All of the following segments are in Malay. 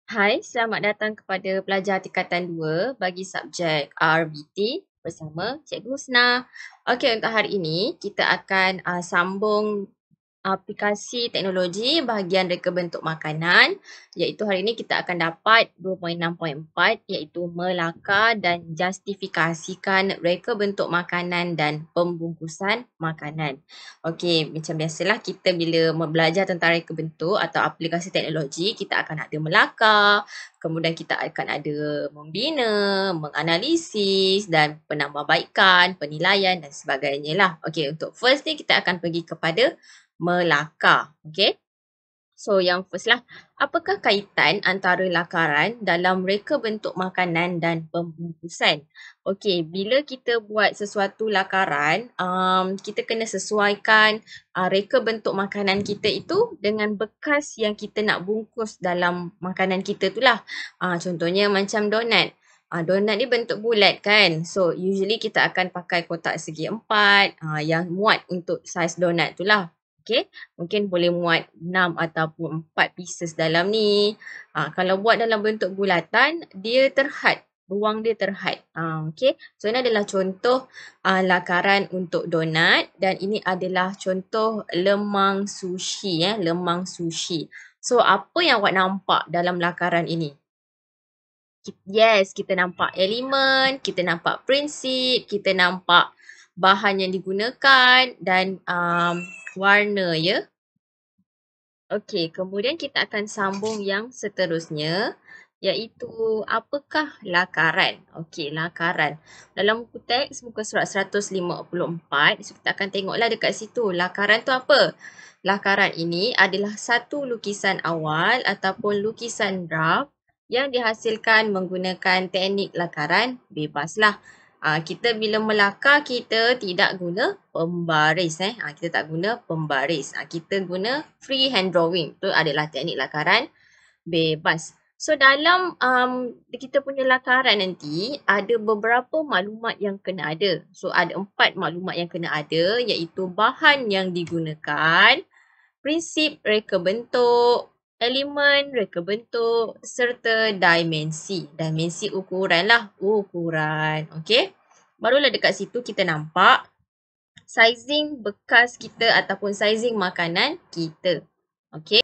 Hai, selamat datang kepada pelajar tingkatan 2 bagi subjek RBT bersama Cikgu Husna. Okey, untuk hari ini kita akan sambung aplikasi teknologi bahagian reka bentuk makanan, iaitu hari ini kita akan dapat 2.6.4 iaitu melakar dan justifikasikan reka bentuk makanan dan pembungkusan makanan. Okey, macam biasalah kita bila belajar tentang reka bentuk atau aplikasi teknologi, kita akan ada melakar, kemudian kita akan ada membina, menganalisis dan penambahbaikan, penilaian dan sebagainya lah. Okey, untuk first ni kita akan pergi kepada melakar. Okey. So yang first lah, apakah kaitan antara lakaran dalam reka bentuk makanan dan pembungkusan? Okey, bila kita buat sesuatu lakaran, kita kena sesuaikan reka bentuk makanan kita itu dengan bekas yang kita nak bungkus dalam makanan kita tu lah. Contohnya macam donat. Donat ni bentuk bulat kan. So usually kita akan pakai kotak segi 4 yang muat untuk saiz donat tu lah. Okay, mungkin boleh muat 6 ataupun 4 pieces dalam ni. Kalau buat dalam bentuk bulatan, dia terhad. Ruang dia terhad. Okay, so ini adalah contoh lakaran untuk donat dan ini adalah contoh lemang sushi. Lemang sushi. So, apa yang awak nampak dalam lakaran ini? Yes, kita nampak elemen, kita nampak prinsip, kita nampak bahan yang digunakan dan warna ya. Okey, kemudian kita akan sambung yang seterusnya iaitu apakah lakaran? Okey, lakaran. Dalam buku teks muka surat 154, so kita akan tengoklah dekat situ. Lakaran tu apa? Lakaran ini adalah satu lukisan awal ataupun lukisan draft yang dihasilkan menggunakan teknik lakaran bebas lah. Kita bila melakar, kita tidak guna pembaris. Kita tak guna pembaris. Kita guna freehand drawing. Itu adalah teknik lakaran bebas. So dalam kita punya lakaran nanti, ada beberapa maklumat yang kena ada. So ada 4 maklumat yang kena ada iaitu bahan yang digunakan, prinsip reka bentuk, elemen reka bentuk serta dimensi. Dimensi ukuran lah, ukuran. Okey. Barulah dekat situ kita nampak sizing bekas kita ataupun sizing makanan kita. Okey.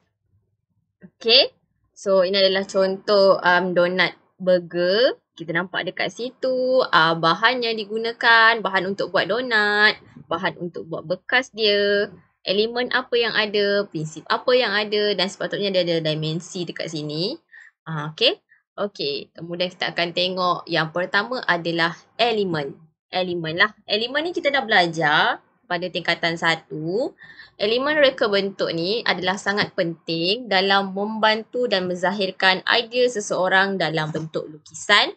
Okey. So ini adalah contoh donat burger. Kita nampak dekat situ bahan yang digunakan, bahan untuk buat donat, bahan untuk buat bekas dia, elemen apa yang ada, prinsip apa yang ada dan sepatutnya dia ada dimensi dekat sini. Okey. Okey, kemudian kita akan tengok yang pertama adalah elemen. Elemen lah. Elemen ni kita dah belajar pada tingkatan 1. Elemen reka bentuk ni adalah sangat penting dalam membantu dan menzahirkan idea seseorang dalam bentuk lukisan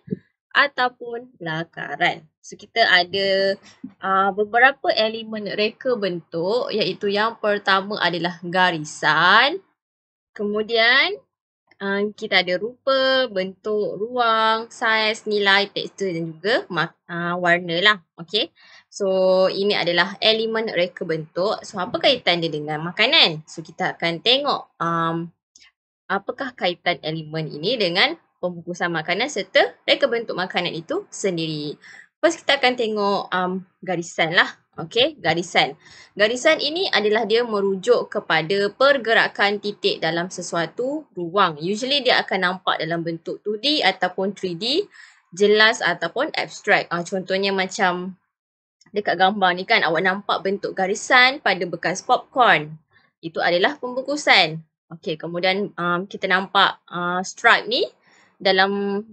ataupun lakaran. So kita ada beberapa elemen reka bentuk iaitu yang pertama adalah garisan. Kemudian kita ada rupa, bentuk, ruang, saiz, nilai, tekstur dan juga warna lah. Okay. So ini adalah elemen reka bentuk. So apa kaitan dia dengan makanan? So kita akan tengok apakah kaitan elemen ini dengan pembungkusan makanan serta reka bentuk makanan itu sendiri. First kita akan tengok garisan lah. Okey, garisan. Garisan ini adalah dia merujuk kepada pergerakan titik dalam sesuatu ruang. Usually dia akan nampak dalam bentuk 2D ataupun 3D, jelas ataupun abstrak. Contohnya macam dekat gambar ni kan awak nampak bentuk garisan pada bekas popcorn. Itu adalah pembungkusan. Okey, kemudian kita nampak stripe ni dalam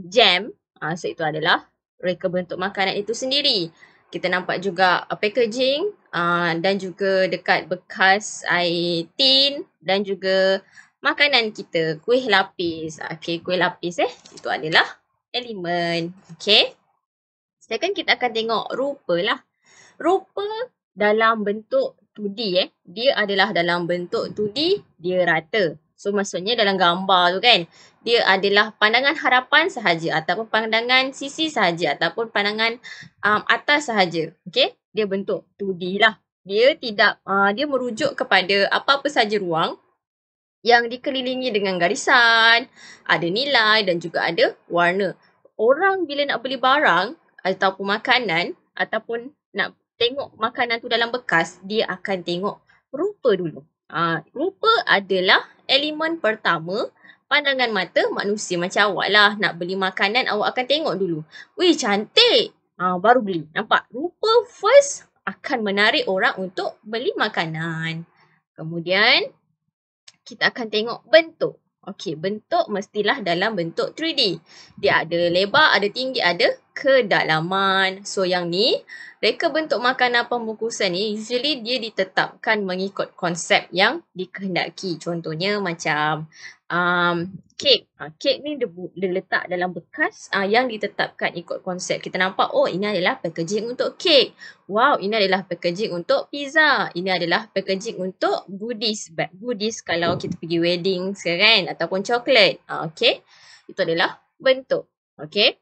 jam. So itu adalah reka bentuk makanan itu sendiri. Kita nampak juga packaging dan juga dekat bekas air tin dan juga makanan kita, kuih lapis. Okey, kuih lapis itu adalah elemen. Okey. Second kita akan tengok rupa lah. Rupa dalam bentuk 2D dia adalah dalam bentuk 2D, dia rata. So maksudnya dalam gambar tu kan, dia adalah pandangan harapan sahaja ataupun pandangan sisi sahaja ataupun pandangan atas sahaja. Okey, dia bentuk 2D lah. Dia tidak dia merujuk kepada apa-apa sahaja ruang yang dikelilingi dengan garisan, ada nilai dan juga ada warna. Orang bila nak beli barang ataupun makanan ataupun nak tengok makanan tu dalam bekas, dia akan tengok rupa dulu. Rupa adalah elemen pertama pandangan mata manusia. Macam awak lah nak beli makanan, awak akan tengok dulu. Wih, cantik. Baru beli. Nampak? Rupa first akan menarik orang untuk beli makanan. Kemudian kita akan tengok bentuk. Okey, bentuk mestilah dalam bentuk 3D. Dia ada lebar, ada tinggi, ada kedalaman. So yang ni, reka bentuk makanan pembungkusan ni usually dia ditetapkan mengikut konsep yang dikehendaki. Contohnya macam kek. Kek ni dia letak dalam bekas yang ditetapkan ikut konsep. Kita nampak, oh ini adalah packaging untuk kek. Wow, ini adalah packaging untuk pizza. Ini adalah packaging untuk goodies. Goodies kalau kita pergi wedding kan, ataupun coklat. Okay, itu adalah bentuk. Okay.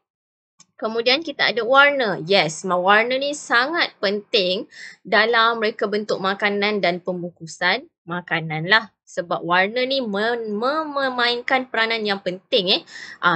Kemudian kita ada warna. Yes, warna ni sangat penting dalam reka bentuk makanan dan pembungkusan makanan lah. Sebab warna ni memainkan peranan yang penting.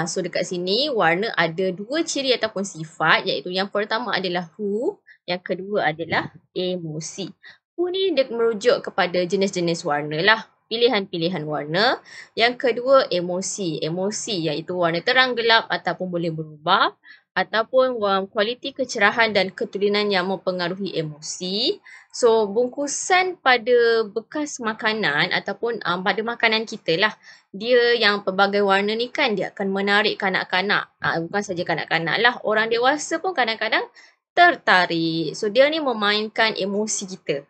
So dekat sini warna ada dua ciri ataupun sifat, iaitu yang pertama adalah hue, yang kedua adalah emosi. Hue ni dia merujuk kepada jenis-jenis warna lah. Pilihan-pilihan warna. Yang kedua emosi. Emosi iaitu warna terang gelap ataupun boleh berubah. Ataupun kualiti kecerahan dan ketulinan yang mempengaruhi emosi. So, bungkusan pada bekas makanan ataupun pada makanan kita lah. Dia yang pelbagai warna ni kan dia akan menarik kanak-kanak. Bukan saja kanak-kanak lah. Orang dewasa pun kadang-kadang tertarik. So, dia ni memainkan emosi kita.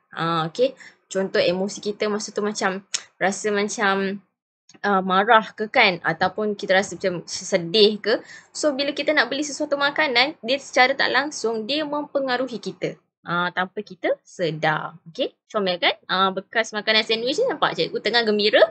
Okay. Contoh emosi kita masa tu macam rasa macam marah ke kan, ataupun kita rasa macam sedih ke. So bila kita nak beli sesuatu makanan, dia secara tak langsung dia mempengaruhi kita tanpa kita sedar. Okay, comel kan? Bekas makanan sandwich ni nampak cikgu tengah gembira.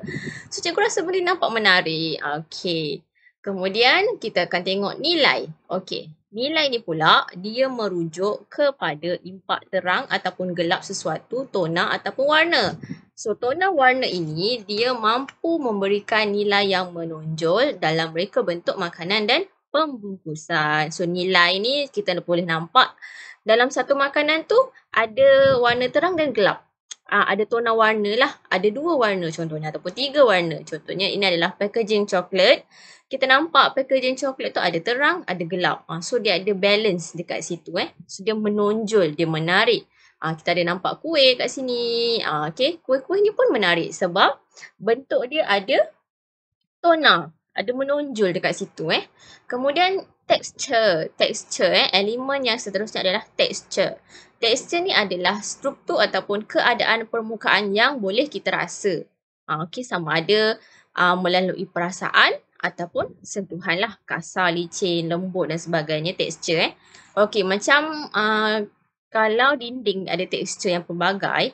So cikgu rasa benda nampak menarik. Okay, kemudian kita akan tengok nilai. Okay, nilai ni pula dia merujuk kepada impak terang ataupun gelap sesuatu, tona ataupun warna. So, tona warna ini dia mampu memberikan nilai yang menonjol dalam reka bentuk makanan dan pembungkusan. So, nilai ni kita boleh nampak dalam satu makanan tu ada warna terang dan gelap. Ada tona warna lah. Ada dua warna contohnya ataupun tiga warna. Contohnya ini adalah packaging coklat. Kita nampak packaging coklat tu ada terang, ada gelap. So, dia ada balance dekat situ. So, dia menonjol, dia menarik. Kita ada nampak kuih kat sini. Okay. Kuih-kuih ni pun menarik sebab bentuk dia ada tona. Ada menonjol dekat situ. Kemudian texture. Texture. Elemen yang seterusnya adalah texture. Texture ni adalah struktur ataupun keadaan permukaan yang boleh kita rasa. Okay. Sama ada melalui perasaan ataupun sentuhan lah. Kasar, licin, lembut dan sebagainya. Texture. Okay. Macam kalau dinding ada tekstur yang pelbagai,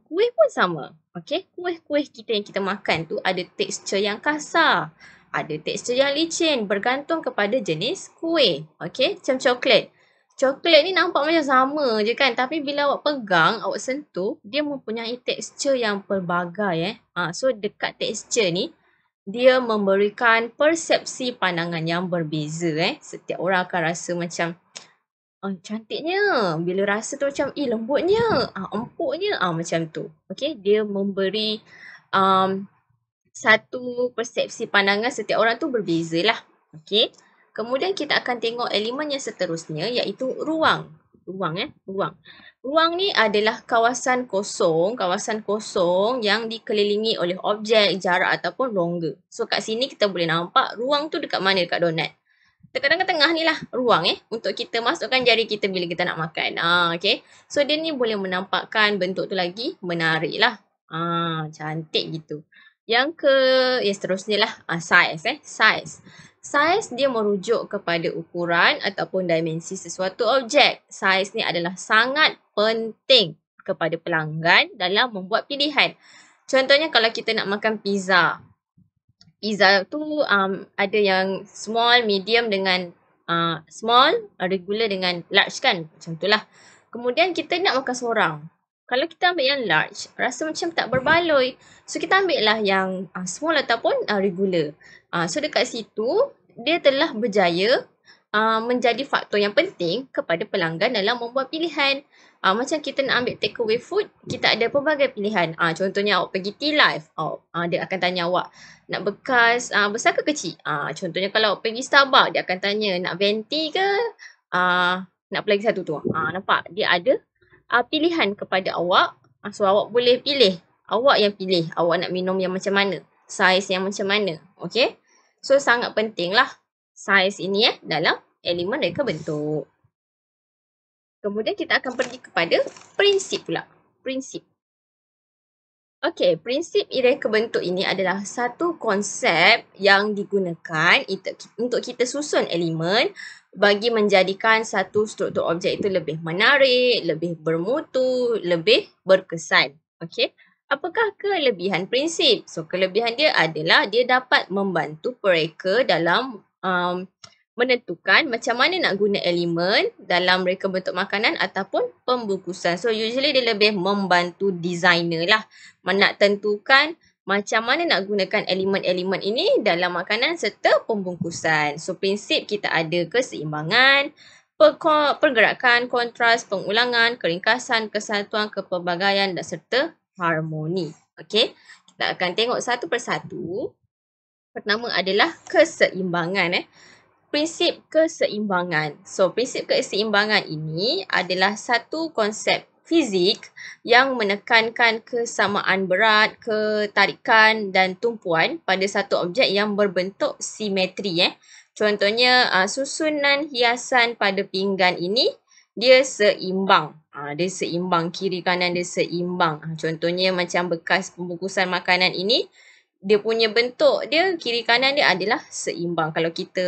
kuih pun sama. Okay, kuih-kuih kita yang kita makan tu ada tekstur yang kasar. Ada tekstur yang licin bergantung kepada jenis kuih. Okay, macam coklat. Coklat ni nampak macam sama je kan. Tapi bila awak pegang, awak sentuh, dia mempunyai tekstur yang pelbagai. So dekat tekstur ni, dia memberikan persepsi pandangan yang berbeza. Setiap orang akan rasa macam cantiknya. Bila rasa tu macam, lembutnya, empuknya, macam tu. Okay, dia memberi satu persepsi pandangan setiap orang tu berbeza lah. Okay, kemudian kita akan tengok elemen yang seterusnya iaitu ruang. Ruang. Ruang ni adalah kawasan kosong yang dikelilingi oleh objek, jarak ataupun rongga. So kat sini kita boleh nampak ruang tu dekat mana dekat donat. Dekat tengah ni lah ruang untuk kita masukkan jari kita bila kita nak makan. Okay. So dia ni boleh menampakkan bentuk tu lagi menarik lah. Cantik gitu. Yang seterusnya lah size. Size dia merujuk kepada ukuran ataupun dimensi sesuatu objek. Size ni adalah sangat penting kepada pelanggan dalam membuat pilihan. Contohnya kalau kita nak makan pizza. Pizza tu ada yang small, medium dengan small, regular dengan large kan. Macam tu lah. Kemudian kita nak makan seorang. Kalau kita ambil yang large, rasa macam tak berbaloi. So kita ambil lah yang small ataupun regular. So dekat situ, dia telah berjaya menjadi faktor yang penting kepada pelanggan dalam membuat pilihan. Macam kita nak ambil take away food, kita ada pelbagai pilihan. Contohnya awak pergi tea life, dia akan tanya awak nak bekas besar ke kecil. Contohnya kalau awak pergi Starbucks, dia akan tanya nak venti ke, nak apa lagi satu tu. Nampak? Dia ada pilihan kepada awak. So awak boleh pilih. Awak yang pilih awak nak minum yang macam mana. Saiz yang macam mana. Okay. So sangat penting lah saiz ini dalam elemen reka bentuk. Kemudian kita akan pergi kepada prinsip pula. Prinsip. Okey, prinsip reka bentuk ini adalah satu konsep yang digunakan untuk kita susun elemen bagi menjadikan satu struktur objek itu lebih menarik, lebih bermutu, lebih berkesan. Okey. Apakah kelebihan prinsip? So, kelebihan dia adalah dia dapat membantu pereka dalam menentukan macam mana nak guna elemen dalam reka bentuk makanan ataupun pembungkusan. So, usually dia lebih membantu designer lah. Nak tentukan macam mana nak gunakan elemen-elemen ini dalam makanan serta pembungkusan. So, prinsip kita ada keseimbangan, pergerakan, kontras, pengulangan, keringkasan, kesatuan, kepelbagaian dan serta harmoni. Okey, kita akan tengok satu persatu. Pertama adalah keseimbangan. Prinsip keseimbangan. So, prinsip keseimbangan ini adalah satu konsep fizik yang menekankan kesamaan berat, ketarikan dan tumpuan pada satu objek yang berbentuk simetri. Contohnya, susunan hiasan pada pinggan ini, dia seimbang. Dia seimbang, kiri kanan dia seimbang. Contohnya macam bekas pembungkusan makanan ini, dia punya bentuk dia, kiri kanan dia adalah seimbang. Kalau kita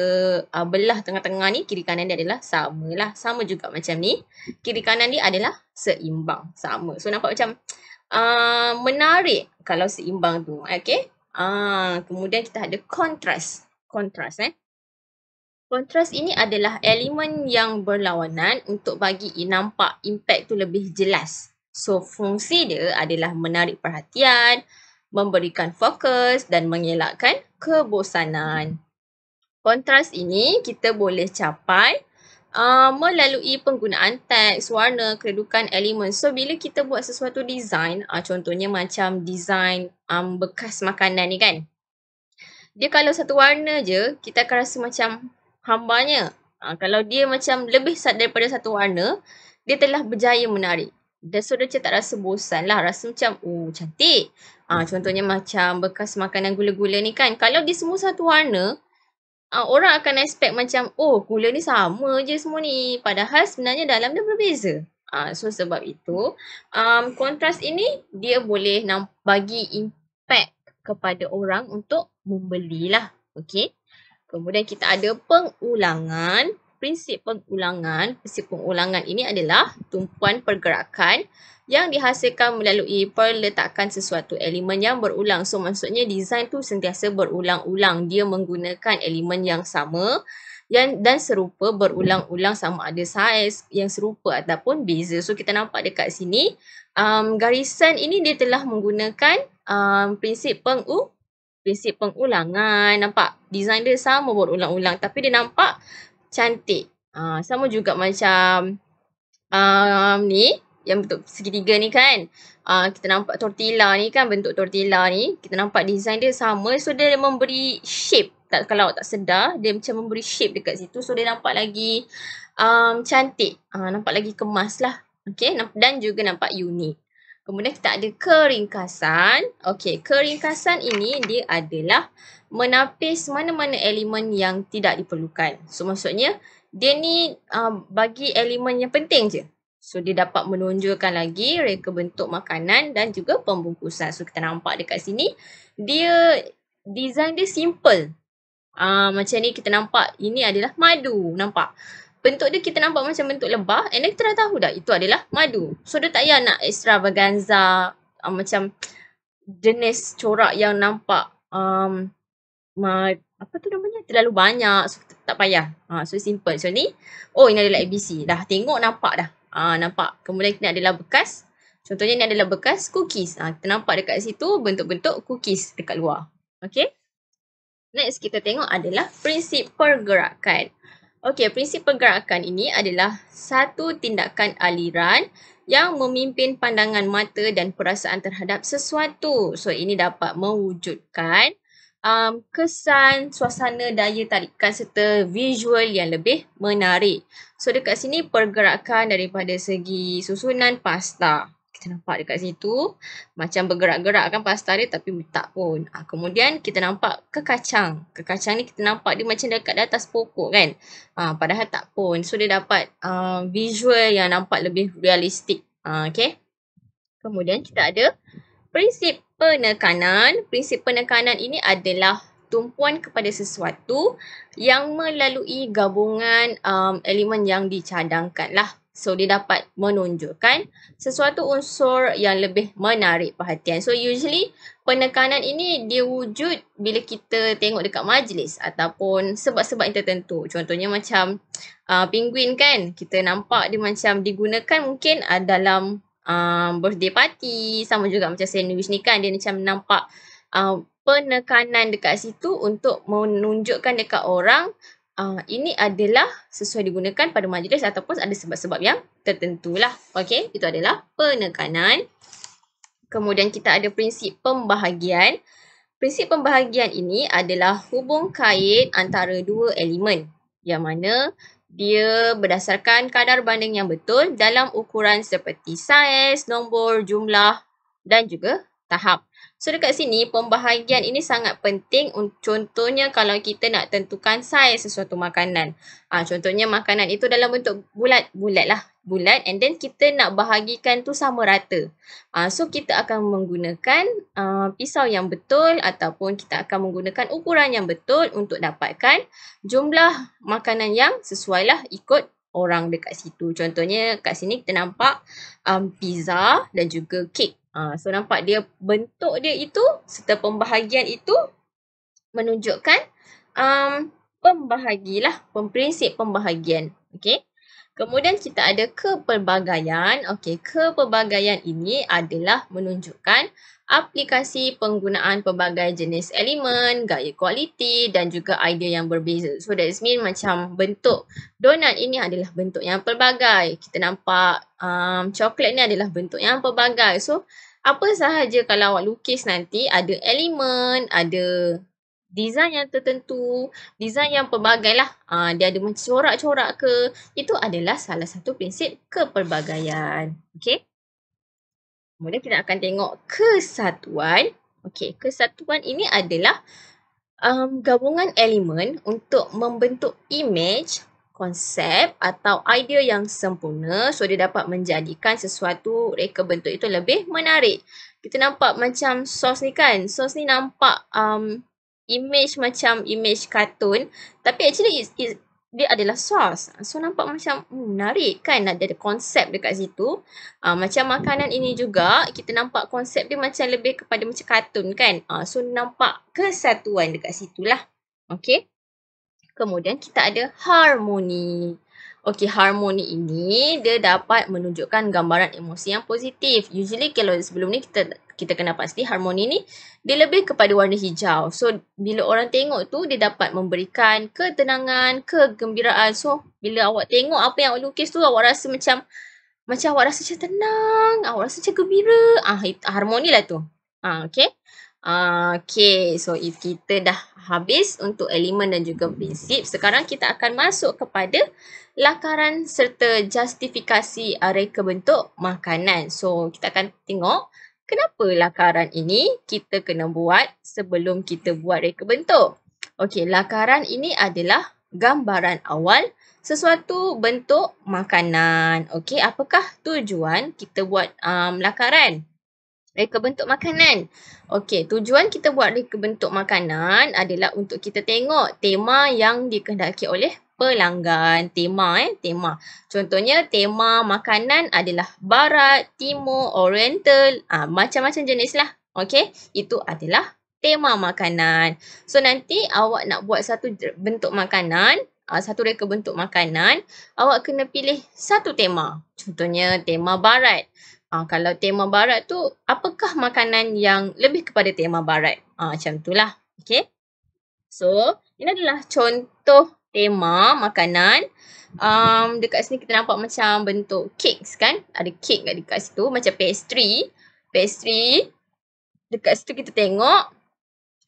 belah tengah-tengah ni, kiri kanan dia adalah sama lah. Sama juga macam ni. Kiri kanan dia adalah seimbang. Sama. So, nampak macam menarik kalau seimbang tu. Okay. Kemudian kita ada kontras. Kontras. Kontras ini adalah elemen yang berlawanan untuk bagi nampak impact tu lebih jelas. So, fungsi dia adalah menarik perhatian, memberikan fokus dan mengelakkan kebosanan. Kontras ini kita boleh capai melalui penggunaan teks, warna, kedudukan elemen. So, bila kita buat sesuatu design, contohnya macam design bekas makanan ni kan. Dia kalau satu warna je, kita akan rasa macam hambanya. Kalau dia macam lebih daripada satu warna, dia telah berjaya menarik. Dan so, dia tak rasa bosan lah. Rasa macam, cantik. Contohnya macam bekas makanan gula-gula ni kan. Kalau dia semua satu warna, orang akan expect macam, gula ni sama je semua ni. Padahal sebenarnya dalam dia berbeza. So, sebab itu, kontras ini dia boleh bagi impact kepada orang untuk membelilah. Okey. Kemudian kita ada pengulangan. Prinsip pengulangan ini adalah tumpuan pergerakan yang dihasilkan melalui perletakan sesuatu elemen yang berulang. So, maksudnya design tu sentiasa berulang-ulang. Dia menggunakan elemen yang sama dan serupa berulang-ulang, sama ada saiz yang serupa ataupun beza. So, kita nampak dekat sini, garisan ini dia telah menggunakan prinsip pengulangan. Nampak? Design dia sama berulang-ulang tapi dia nampak cantik. Sama juga macam ni, yang bentuk segitiga ni kan. Kita nampak tortilla ni kan, bentuk tortilla ni. Kita nampak design dia sama. So, dia memberi shape. Kalau awak tak sedar, dia macam memberi shape dekat situ. So, dia nampak lagi cantik. Nampak lagi kemas lah. Okay? Dan juga nampak unik. Kemudian kita ada keringkasan. Okey, keringkasan ini dia adalah menapis mana-mana elemen yang tidak diperlukan. So, maksudnya dia ni bagi elemen yang penting je. So, dia dapat menonjolkan lagi reka bentuk makanan dan juga pembungkusan. So, kita nampak dekat sini, dia design dia simple. Macam ni kita nampak, ini adalah madu. Nampak? Bentuk dia kita nampak macam bentuk lebah. And then kita dah tahu dah itu adalah madu. So, dia tak payah nak extravaganza macam jenis corak yang nampak apa tu namanya, terlalu banyak. So, tak payah. So, simple. So, ni, ini adalah ABC. Dah tengok nampak dah. Nampak. Kemudian kita adalah bekas Contohnya ni adalah bekas cookies. Kita nampak dekat situ bentuk-bentuk cookies dekat luar. Okay. Next kita tengok adalah prinsip pergerakan. Okey, prinsip pergerakan ini adalah satu tindakan aliran yang memimpin pandangan mata dan perasaan terhadap sesuatu. So, ini dapat mewujudkan kesan, suasana, daya tarikan serta visual yang lebih menarik. So, dekat sini pergerakan daripada segi susunan pasta. Kita nampak dekat situ macam bergerak-gerak kan pasta dia tapi tak pun. Kemudian kita nampak kekacang. Kekacang ni kita nampak dia macam dekat atas pokok kan. Padahal tak pun. So dia dapat visual yang nampak lebih realistik. Okay. Kemudian kita ada prinsip penekanan. Prinsip penekanan ini adalah tumpuan kepada sesuatu yang melalui gabungan elemen yang dicadangkan lah. So, dia dapat menunjukkan sesuatu unsur yang lebih menarik perhatian. So, usually penekanan ini dia wujud bila kita tengok dekat majlis ataupun sebab-sebab yang tertentu. Contohnya macam penguin kan, kita nampak dia macam digunakan mungkin dalam birthday party. Sama juga macam sandwich ni kan, dia macam nampak penekanan dekat situ untuk menunjukkan dekat orang ini adalah sesuai digunakan pada majlis ataupun ada sebab-sebab yang tertentu lah. Okay, itu adalah penekanan. Kemudian kita ada prinsip pembahagian. Prinsip pembahagian ini adalah hubung kait antara dua elemen yang mana dia berdasarkan kadar banding yang betul dalam ukuran seperti saiz, nombor, jumlah dan juga tahap. So dekat sini pembahagian ini sangat penting. Contohnya kalau kita nak tentukan saiz sesuatu makanan. Contohnya makanan itu dalam bentuk bulat lah. Bulat and then kita nak bahagikan tu sama rata. So kita akan menggunakan pisau yang betul ataupun kita akan menggunakan ukuran yang betul untuk dapatkan jumlah makanan yang sesuai lah ikut orang dekat situ. Contohnya kat sini kita nampak pizza dan juga kek. So nampak dia bentuk dia itu serta pembahagian itu menunjukkan pembahagilah, prinsip pembahagian. Okey. Kemudian kita ada kepelbagaian. Okey, kepelbagaian ini adalah menunjukkan aplikasi penggunaan pelbagai jenis elemen, gaya kualiti dan juga idea yang berbeza. So that means macam bentuk donat ini adalah bentuk yang pelbagai. Kita nampak coklat ni adalah bentuk yang pelbagai. So apa sahaja kalau awak lukis nanti ada elemen, ada design yang tertentu, design yang pelbagai lah. Dia ada macam corak-corak ke. Itu adalah salah satu prinsip kepelbagaian. Okay. Kemudian kita akan tengok kesatuan. Okay, kesatuan ini adalah gabungan elemen untuk membentuk image, konsep atau idea yang sempurna. So, dia dapat menjadikan sesuatu reka bentuk itu lebih menarik. Kita nampak macam sos ni kan. Sos ni nampak image macam image kartun. Tapi actually dia adalah sos. So nampak macam menarik kan, ada konsep dekat situ. Macam makanan ini juga kita nampak konsep dia macam lebih kepada macam kartun kan. So nampak kesatuan dekat situlah. Okey. Kemudian kita ada harmoni. Okey, harmoni ini dia dapat menunjukkan gambaran emosi yang positif. Usually kalau sebelum ni kita kena pasti harmoni ni dia lebih kepada warna hijau. So bila orang tengok tu dia dapat memberikan ketenangan, kegembiraan. So bila awak tengok apa yang awak lukis tu awak rasa macam awak rasa macam tenang, awak rasa macam gembira. Harmoni lah tu. Okey. Okay, so if kita dah habis untuk elemen dan juga prinsip, sekarang kita akan masuk kepada lakaran serta justifikasi reka bentuk makanan. So, kita akan tengok kenapa lakaran ini kita kena buat sebelum kita buat reka bentuk. Okay, lakaran ini adalah gambaran awal sesuatu bentuk makanan. Okay, apakah tujuan kita buat lakaran? Reka bentuk makanan. Okey, tujuan kita buat reka bentuk makanan adalah untuk kita tengok tema yang dikehendaki oleh pelanggan. Tema. Contohnya tema makanan adalah barat, timur, oriental, macam-macam jenis lah. Okey, itu adalah tema makanan. So nanti awak nak buat satu bentuk makanan, satu reka bentuk makanan, awak kena pilih satu tema. Contohnya tema barat. Kalau tema barat tu, apakah makanan yang lebih kepada tema barat? Macam itulah. Okay. So, ini adalah contoh tema makanan. Dekat sini kita nampak macam bentuk cakes kan? Ada cake dekat situ macam pastry. Pastry. Dekat situ kita tengok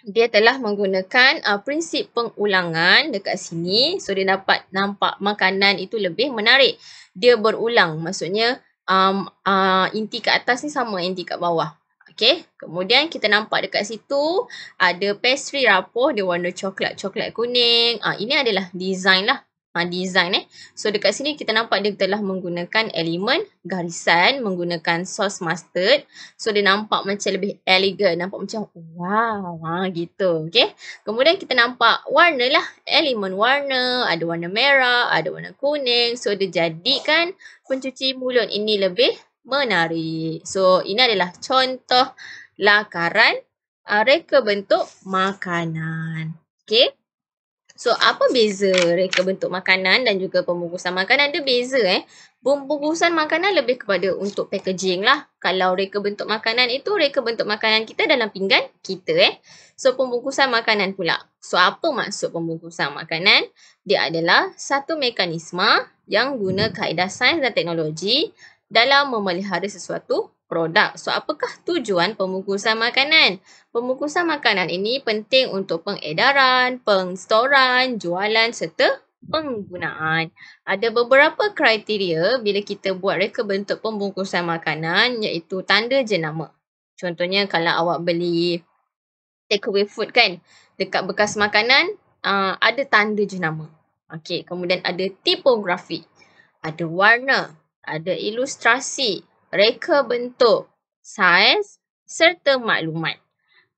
dia telah menggunakan prinsip pengulangan dekat sini. So, dia dapat nampak makanan itu lebih menarik. Dia berulang. Maksudnya, inti kat atas ni sama inti kat bawah. Okay. Kemudian, kita nampak dekat situ ada pastry rapuh. Dia warna coklat kuning. Ini adalah design lah. Design So, dekat sini kita nampak dia telah menggunakan elemen garisan. Menggunakan sos mustard. So, dia nampak macam lebih elegan. Nampak macam wow. Gitu. Okay. Kemudian kita nampak warna lah. Elemen warna. Ada warna merah. Ada warna kuning. So, dia jadikan pencuci mulut ini lebih menarik. So, ini adalah contoh lakaran reka bentuk makanan. Okay. So, apa beza reka bentuk makanan dan juga pembungkusan makanan? Dia beza Pembungkusan makanan lebih kepada untuk packaging lah. Kalau reka bentuk makanan itu, reka bentuk makanan kita dalam pinggan kita So, pembungkusan makanan pula. So, apa maksud pembungkusan makanan? Dia adalah satu mekanisme yang guna kaedah sains dan teknologi dalam memelihara sesuatu produk. So, apakah tujuan pembungkusan makanan? Pembungkusan makanan ini penting untuk pengedaran, penstoran, jualan serta penggunaan. Ada beberapa kriteria bila kita buat reka bentuk pembungkusan makanan iaitu tanda jenama. Contohnya kalau awak beli takeaway food kan, dekat bekas makanan ada tanda jenama. Okey, kemudian ada tipografi, ada warna, ada ilustrasi, reka bentuk, saiz serta maklumat.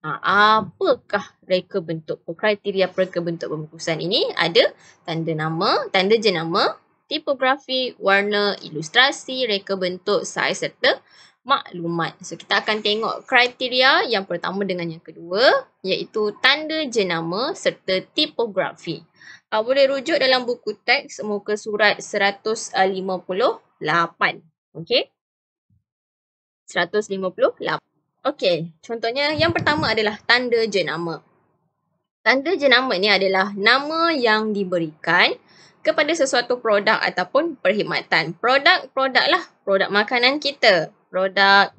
Apakah reka bentuk? Kriteria reka bentuk pembungkusan ini ada tanda nama, tanda jenama, tipografi, warna, ilustrasi, reka bentuk, saiz serta maklumat. So, kita akan tengok kriteria yang pertama dengan yang kedua iaitu tanda jenama serta tipografi. Boleh rujuk dalam buku teks muka surat 158. Okey. 158. Okey, contohnya yang pertama adalah tanda jenama. Tanda jenama ni adalah nama yang diberikan kepada sesuatu produk ataupun perkhidmatan. Produk lah, produk makanan kita. Produk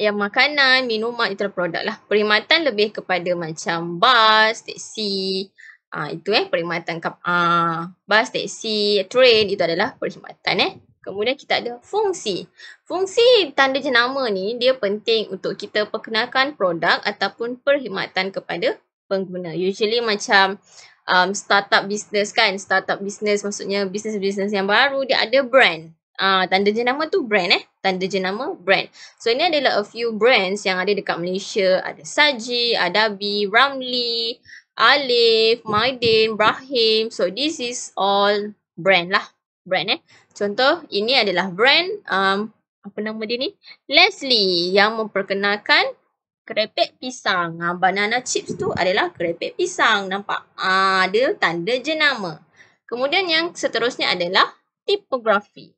yang makanan, minuman, itu produk lah. Perkhidmatan lebih kepada macam bas, teksi. Itu perkhidmatan bas, teksi, train, itu adalah perkhidmatan Kemudian kita ada fungsi. Fungsi tanda jenama ni dia penting untuk kita perkenalkan produk ataupun perkhidmatan kepada pengguna. Usually macam startup business kan. Startup business maksudnya business yang baru dia ada brand. Tanda jenama tu brand Tanda jenama brand. So ini adalah a few brands yang ada dekat Malaysia. Ada Saji, Adabi, Ramli, Alif, Maidin, Brahim. So this is all brand lah. Brand Contoh, ini adalah brand, apa nama dia ni? Leslie yang memperkenalkan kerepek pisang. Banana chips tu adalah kerepek pisang. Nampak? Dia tanda jenama. Kemudian yang seterusnya adalah tipografi.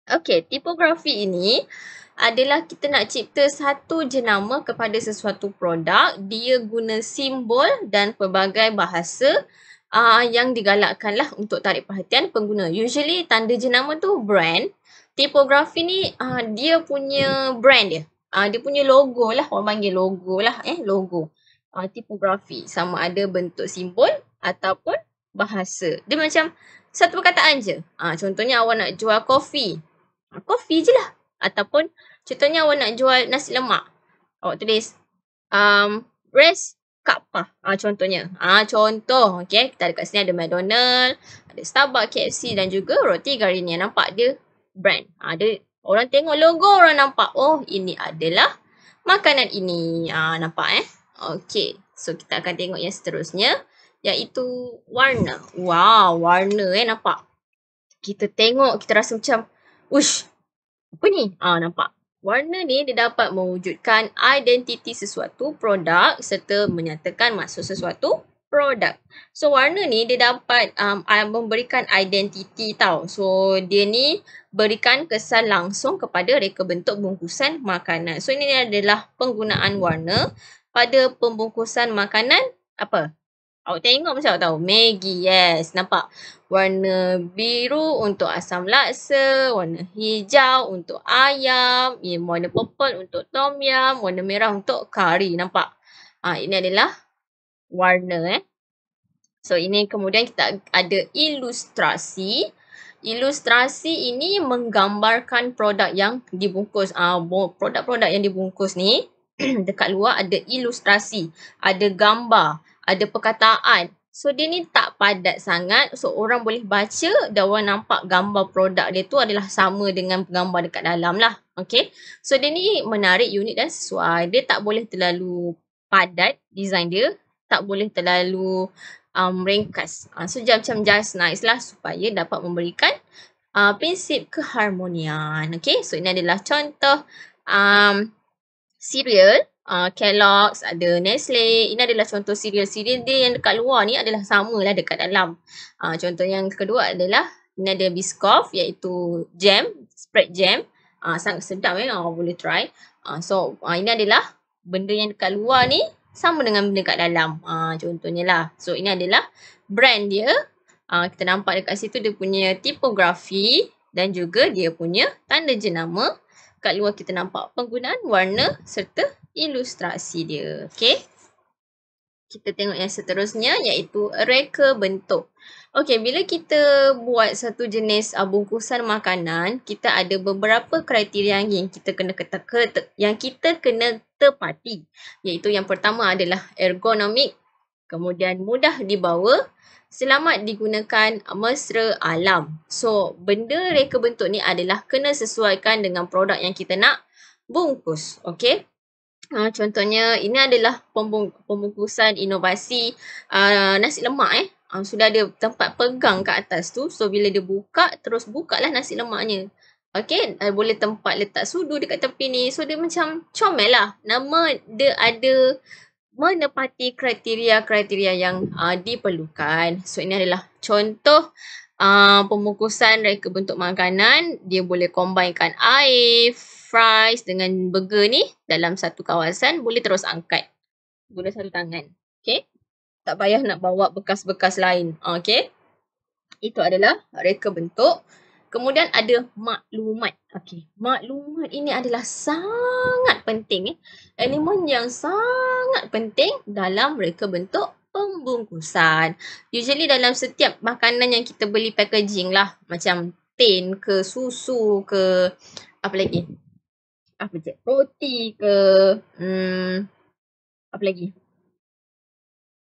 Okey, tipografi ini adalah kita nak cipta satu jenama kepada sesuatu produk. Dia guna simbol dan pelbagai bahasa yang digalakkan lah untuk tarik perhatian pengguna. Usually tanda jenama tu brand. Tipografi ni dia punya brand dia. Dia punya logo lah. Orang panggil logo lah. Logo. Tipografi. Sama ada bentuk simbol ataupun bahasa. Dia macam satu perkataan je. Contohnya awak nak jual kopi. Kopi je lah. Ataupun contohnya awak nak jual nasi lemak. Awak tulis Res Kappa. Contohnya. Contoh. Okay. Kita ada kat sini ada McDonald, ada Starbucks, KFC dan juga roti Garnier. Nampak dia brand. Dia, orang tengok logo orang nampak. Oh, ini adalah makanan ini. Nampak Okay. So, kita akan tengok yang seterusnya. Iaitu warna. Wow, warna nampak. Kita tengok, kita rasa macam, ush, apa ni? Nampak. Warna ni dia dapat mewujudkan identiti sesuatu produk serta menyatakan maksud sesuatu product. So warna ni dia dapat memberikan identiti tau. So dia ni berikan kesan langsung kepada reka bentuk bungkusan makanan. So ini adalah penggunaan warna pada pembungkusan makanan apa? Awak tengok macam awak tahu. Maggi, yes. Nampak? Warna biru untuk asam laksa, warna hijau untuk ayam, warna purple untuk tom yum, warna merah untuk kari. Nampak? Ini adalah warna. So ini kemudian kita ada ilustrasi. Ilustrasi ini menggambarkan produk yang dibungkus. Produk-produk yang dibungkus ni dekat luar ada ilustrasi, ada gambar, ada perkataan. So dia ni tak padat sangat. So orang boleh baca dan orang nampak gambar produk dia tu adalah sama dengan gambar dekat dalam lah. Okay. So dia ni menarik, unik dan sesuai. Dia tak boleh terlalu padat design dia. Tak boleh terlalu ringkas. So macam just nice lah supaya dapat memberikan prinsip keharmonian. Okay. So ini adalah contoh cereal. Kellogg's, ada Nestle. Ini adalah contoh cereal-cereal dia yang dekat luar ni adalah sama lah dekat dalam. Contoh yang kedua adalah ini ada Biscoff iaitu jam, spread jam. Sangat sedap boleh try. So ini adalah benda yang dekat luar ni sama dengan benda dekat dalam. Contohnya lah. So ini adalah brand dia. Kita nampak dekat situ dia punya tipografi dan juga dia punya tanda jenama. Kat luar kita nampak penggunaan warna serta ilustrasi dia. Okay. Kita tengok yang seterusnya iaitu reka bentuk. Okay, bila kita buat satu jenis bungkusan makanan, kita ada beberapa kriteria yang kita kena tepati. Iaitu yang pertama adalah ergonomik, kemudian mudah dibawa, selamat digunakan, mesra alam. So, benda reka bentuk ni adalah kena sesuaikan dengan produk yang kita nak bungkus. Okay. Contohnya, ini adalah pembungkusan inovasi nasi lemak. Sudah ada tempat pegang kat atas tu. So, bila dia buka, terus buka lah nasi lemaknya. Okay, boleh tempat letak sudu dekat tepi ni. So, dia macam comel lah. Nama dia ada menepati kriteria-kriteria yang diperlukan. So, ini adalah contoh pembungkusan reka bentuk makanan. Dia boleh combinekan air, fries dengan burger ni dalam satu kawasan. Boleh terus angkat. Guna satu tangan. Okay. Tak payah nak bawa bekas-bekas lain. Okay. Itu adalah reka bentuk. Kemudian ada maklumat. Okay. Maklumat ini adalah sangat penting. Elemen yang sangat penting dalam reka bentuk pembungkusan. Usually dalam setiap makanan yang kita beli packaging lah. Macam tin ke, susu ke, apa lagi? Roti ke, apa lagi?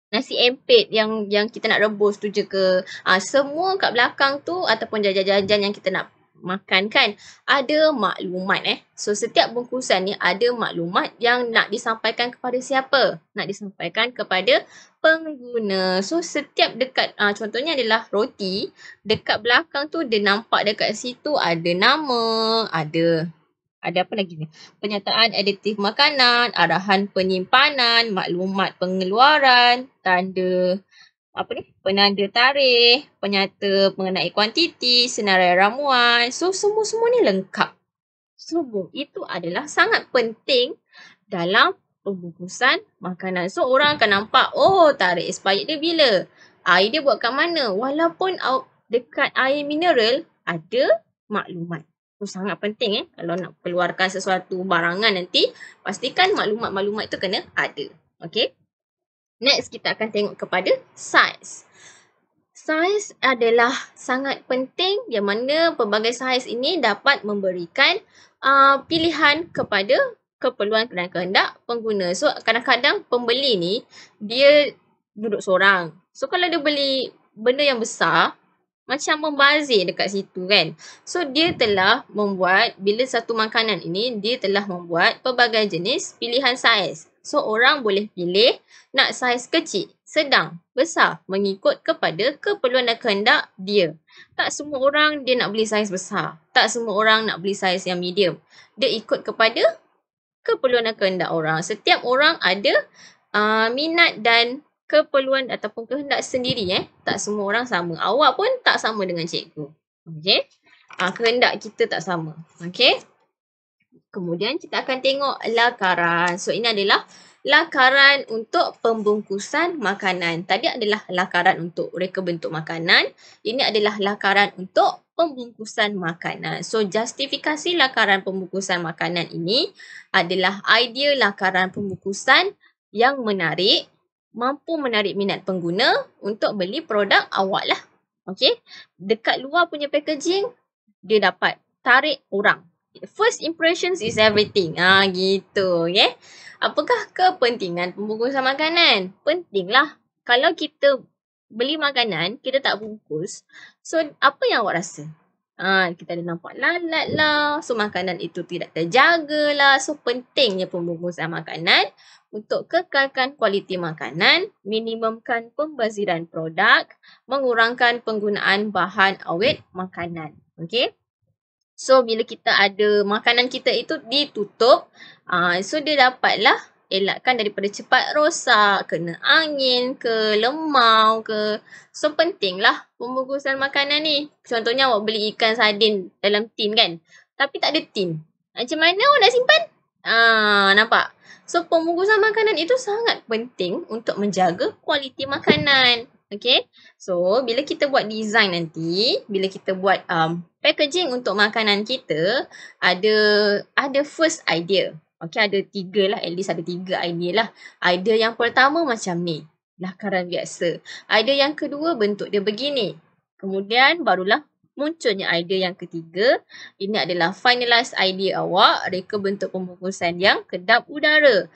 Nasi empit yang kita nak rebus tu je ke. Semua kat belakang tu ataupun jajan-jajan yang kita nak makan kan, ada maklumat. So setiap bungkusan ni ada maklumat yang nak disampaikan kepada siapa? Nak disampaikan kepada pengguna. So setiap dekat, contohnya adalah roti, dekat belakang tu dia nampak dekat situ ada nama, ada apa lagi ni? Penyataan aditif makanan, arahan penyimpanan, maklumat pengeluaran, tanda penanda tarikh, penyata mengenai kuantiti, senarai ramuan. So semua ni lengkap. So itu adalah sangat penting dalam pembungkusan makanan. So orang akan nampak, tarikh expired dia bila? Air dia buat kat mana? Walaupun dekat air mineral ada maklumat. So sangat penting kalau nak keluarkan sesuatu barangan nanti, pastikan maklumat-maklumat itu kena ada. Okay. Next kita akan tengok kepada saiz. Saiz adalah sangat penting yang mana pelbagai saiz ini dapat memberikan pilihan kepada keperluan dan kehendak pengguna. So kadang-kadang pembeli ni dia duduk seorang. So kalau dia beli benda yang besar, macam membazir dekat situ kan. So dia telah membuat, bila satu makanan ini, dia telah membuat pelbagai jenis pilihan saiz. So orang boleh pilih nak saiz kecil, sedang, besar mengikut kepada keperluan dan kehendak dia. Tak semua orang dia nak beli saiz besar. Tak semua orang nak beli saiz yang medium. Dia ikut kepada keperluan dan kehendak orang. Setiap orang ada minat dan keperluan ataupun kehendak sendiri. Tak semua orang sama. Awak pun tak sama dengan cikgu. Okey. Kehendak kita tak sama. Okey. Kemudian kita akan tengok lakaran. So ini adalah lakaran untuk pembungkusan makanan. Tadi adalah lakaran untuk reka bentuk makanan. Ini adalah lakaran untuk pembungkusan makanan. So justifikasi lakaran pembungkusan makanan ini adalah idea lakaran pembungkusan yang menarik, mampu menarik minat pengguna untuk beli produk awak lah. Okey. Dekat luar punya packaging, dia dapat tarik orang. First impressions is everything. Gitu. Okay. Apakah kepentingan pembungkusan makanan? Pentinglah. Kalau kita beli makanan, kita tak bungkus. So, apa yang awak rasa? Kita ada nampak lalat lah. So, makanan itu tidak terjaga lah. So, pentingnya pembungkusan makanan untuk kekalkan kualiti makanan, minimumkan pembaziran produk, mengurangkan penggunaan bahan awet makanan. Okay. So, bila kita ada makanan kita itu ditutup, so dia dapatlah elakkan daripada cepat rosak, kena angin ke, lemau ke. So, pentinglah pembungkusan makanan ni. Contohnya awak beli ikan sardin dalam tin kan. Tapi tak ada tin. Macam mana awak nak simpan? Nampak? So, pembungkusan makanan itu sangat penting untuk menjaga kualiti makanan. Okay. So, bila kita buat design nanti, bila kita buat packaging untuk makanan kita, ada first idea. Okay, ada 3 lah. At least ada 3 idea lah. Idea yang pertama macam ni. Lakaran biasa. Idea yang kedua bentuk dia begini. Kemudian barulah munculnya idea yang ketiga. Ini adalah finalized idea awak. Reka bentuk pembungkusan yang kedap udara.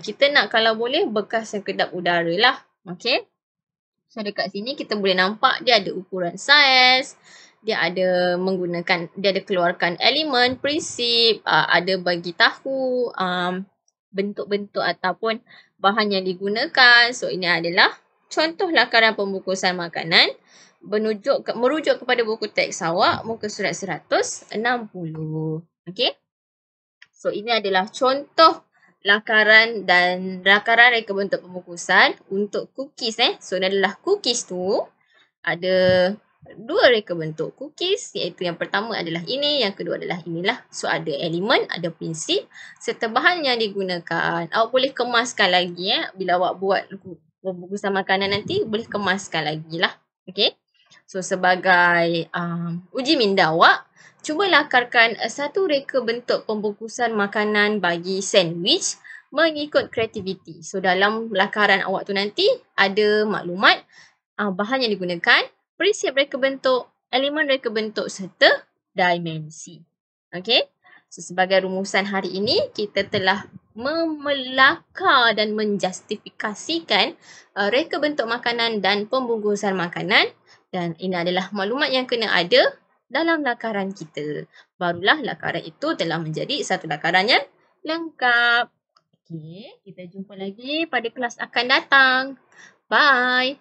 Kita nak kalau boleh bekas yang kedap udara lah. Okay. So dekat sini kita boleh nampak dia ada ukuran saiz, dia ada keluarkan elemen, prinsip, ada bagi tahu bentuk-bentuk ataupun bahan yang digunakan. So ini adalah contoh lakaran pembungkusan makanan merujuk kepada buku teks awak muka surat 160. Okey. So ini adalah contoh lakaran reka bentuk pembungkusan untuk cookies. So adalah cookies tu ada 2 reka bentuk cookies, iaitu yang pertama adalah ini, yang kedua adalah inilah. So ada elemen, ada prinsip serta bahan yang digunakan. Awak boleh kemaskan lagi bila awak buat pembungkusan makanan nanti, boleh kemaskan lagi lah. Okay. So sebagai uji minda awak, cuba lakarkan satu reka bentuk pembungkusan makanan bagi sandwich mengikut kreativiti. So dalam lakaran awak tu nanti ada maklumat bahan yang digunakan, prinsip reka bentuk, elemen reka bentuk serta dimensi. Okay. So sebagai rumusan hari ini, kita telah melakar dan menjustifikasikan reka bentuk makanan dan pembungkusan makanan. Dan ini adalah maklumat yang kena ada dalam lakaran kita. Barulah lakaran itu telah menjadi satu lakaran yang lengkap. Okey, kita jumpa lagi pada kelas akan datang. Bye.